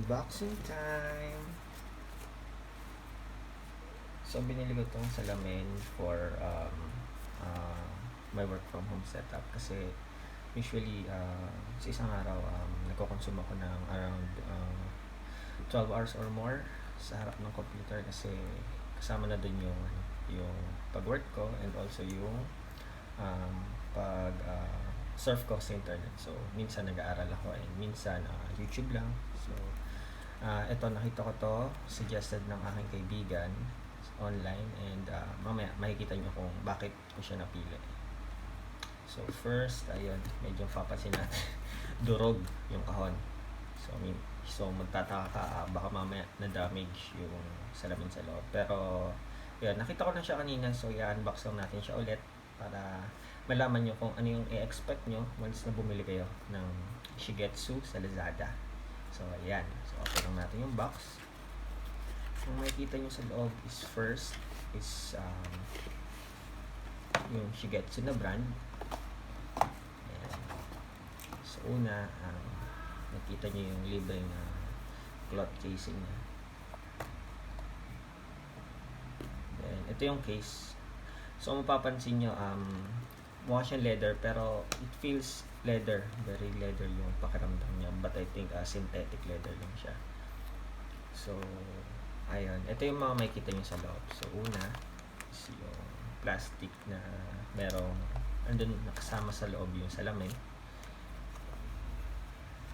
Unboxing time! So, binili ko itong salamin for my work from home setup kasi usually sa isang araw nagko-consume ako ng around 12 hours or more sa harap ng computer kasi kasama na dun yung pag-work ko and also yung pag surf ko sa internet. So, minsan nag-aaral ako and minsan YouTube lang. So, ito nakita ko to, suggested ng aking kaibigan online and mamaya makikita nyo kung bakit ko siya napili. So, first, ayun, medyo papansin natin, durog yung kahon. So magtataka ka, baka mamaya na-damage yung salamin sa loob. Pero, yun, nakita ko na siya kanina, so i-unbox lang natin siya ulit para malaman nyo kung ano yung i-expect nyo once na bumili kayo ng Shigetsu sa Lazada. So, ayan. So, open lang natin yung box. Kung makikita nyo sa loob is first is yung Shigetsu na brand. Ayan. So, una, nakita nyo yung libreng cloth casing niya. Then, ito yung case. So, mapapansin nyo, mukha siyang leather pero it feels leather. Very leather yung pakiramdam niya. But I think synthetic leather lang siya. So, ayun. Ito yung mga makikita nyo sa loob. So, una is yung plastic na merong andun nakasama sa loob yung salamin.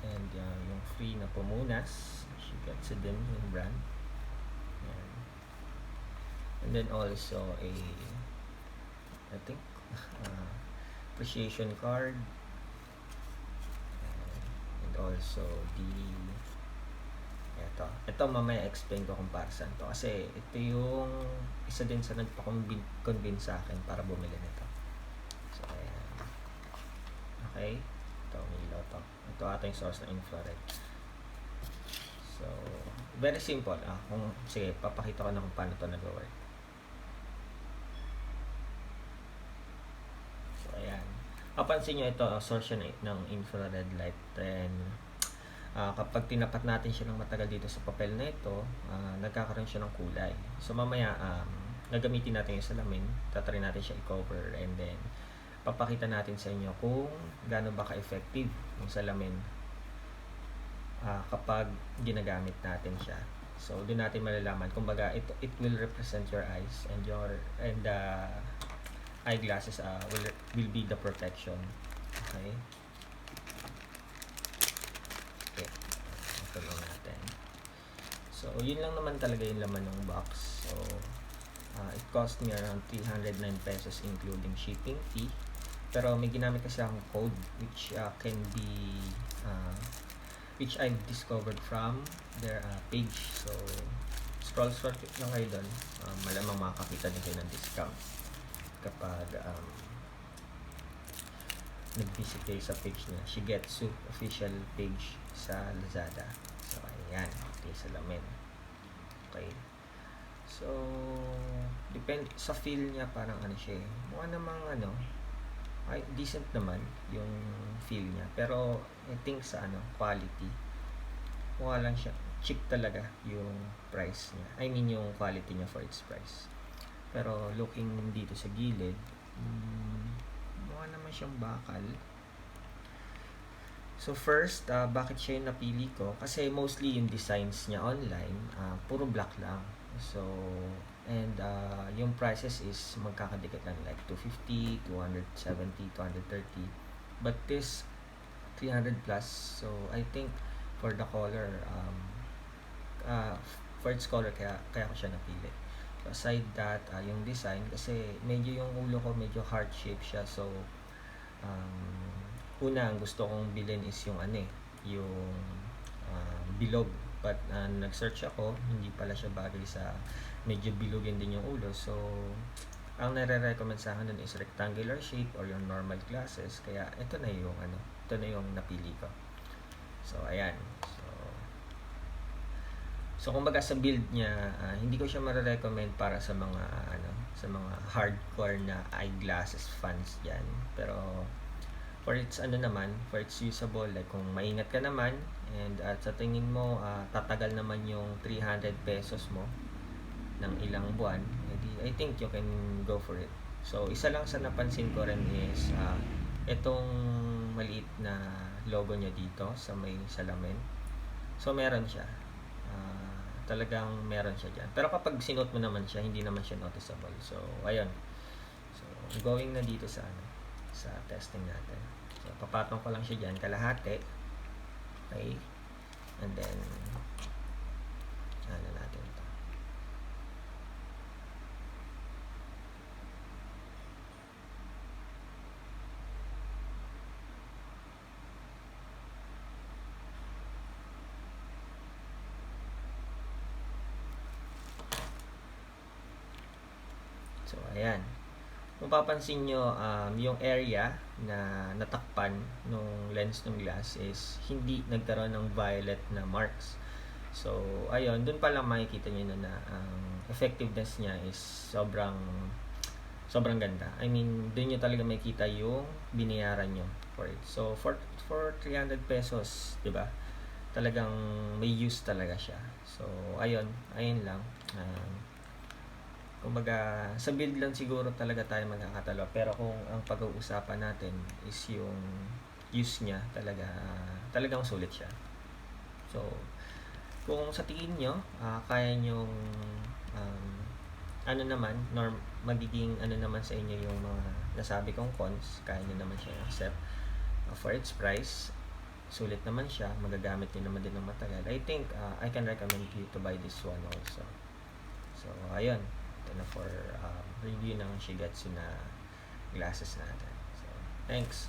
And yung free na pumunas. Shigetsu din yung brand. Ayan. And then also I think appreciation card and also ito mamaya explain ko kung para saan to kasi ito yung isa din sa nagpa-convince sa akin para bumili nito. So ayan, okay, ito may to. Ito ata yung source ng infrared. So very simple. Sige, papakita ko na kung paano to nag-work. Kapansin nyo ito, source ng infrared light. Then, kapag tinapat natin siya ng matagal dito sa papel na ito, nagkakaroon siya ng kulay. So, mamaya, gagamitin natin yung salamin, tatry natin siya i-cover, and then, papakita natin sa inyo kung gaano ba ka-effective yung salamin kapag ginagamit natin siya. So, doon natin malalaman. Kumbaga, it will represent your eyes and eyeglasses will be the protection. Okay. Ito lang natin. So, yun lang naman talaga yung laman ng box. So, it cost me around 309 pesos including shipping fee. Pero may ginamit kasi akong code which can be which I've discovered from their page. So, scroll lang kayo doon. Malamang makakakita din kayo ng discount kapag nag-visit kayo sa page niya, Shigetsu official page sa Lazada. So, ayan, okay, salamin. Okay. So, depende sa feel niya, parang ano siya, mukha namang ay decent naman yung feel niya. Pero, I think sa quality, mukha lang siya, cheap talaga yung price niya. I mean, yung quality niya for its price. Pero looking dito sa gilid, mukha naman siyang bakal. So first, bakit siya yung napili ko? Kasi mostly yung designs niya online, puro black lang. So, and yung prices is magkakadikit lang, like 250, 270, 230. But this 300 plus. So I think for the color, for its color, kaya ko siya napili. Aside that, yung design, kasi medyo yung ulo ko medyo heart shape siya. So, una, ang gusto kong bilhin is yung yung bilog. But, nag-search ako, hindi pala siya bagay sa medyo bilogin din yung ulo. So, ang nare-recommend sa akin dun is rectangular shape or yung normal glasses. Kaya, ito na yung napili ko. So, ayan. So kumbaga sa build niya, hindi ko siya mare-recommend para sa mga hardcore na eyeglasses fans diyan. Pero for its usable, like kung maingat ka naman and at sa tingin mo tatagal naman yung 300 pesos mo ng ilang buwan, edi I think you can go for it. So isa lang sa napansin ko rin is itong maliit na logo niya dito sa may salamin. So meron siya. Talagang meron siya dyan. Pero kapag sinuot mo naman siya, hindi naman siya noticeable. So ayun. So going na dito sa sa testing natin. So papatong ko lang siya dyan kalahati. Okay. And then ano natin ito. So ayan. Kung papansin nyo, yung area na natakpan nung lens ng glass is hindi nagkaroon ng violet na marks. So, ayun, dun pa lang makikita nyo na ang effectiveness niya is sobrang ganda. I mean, dun nyo talaga makikita yung binayaran nyo for it. So, for 300 pesos, di ba? Talagang may use talaga siya. So, ayun lang. Kumbaga, sa build lang siguro talaga tayo magkakatalo. Pero kung ang pag-uusapan natin is yung use niya, talagang sulit siya. So, kung sa tingin nyo, kaya nyong magiging naman sa inyo yung mga nasabi kong cons, kaya nyo naman siya accept for its price, sulit naman siya, magagamit nyo naman din ng matagal. I think I can recommend you to buy this one also. So, ayun. Ito na for review ng Shigatsu na glasses natin. So, thanks.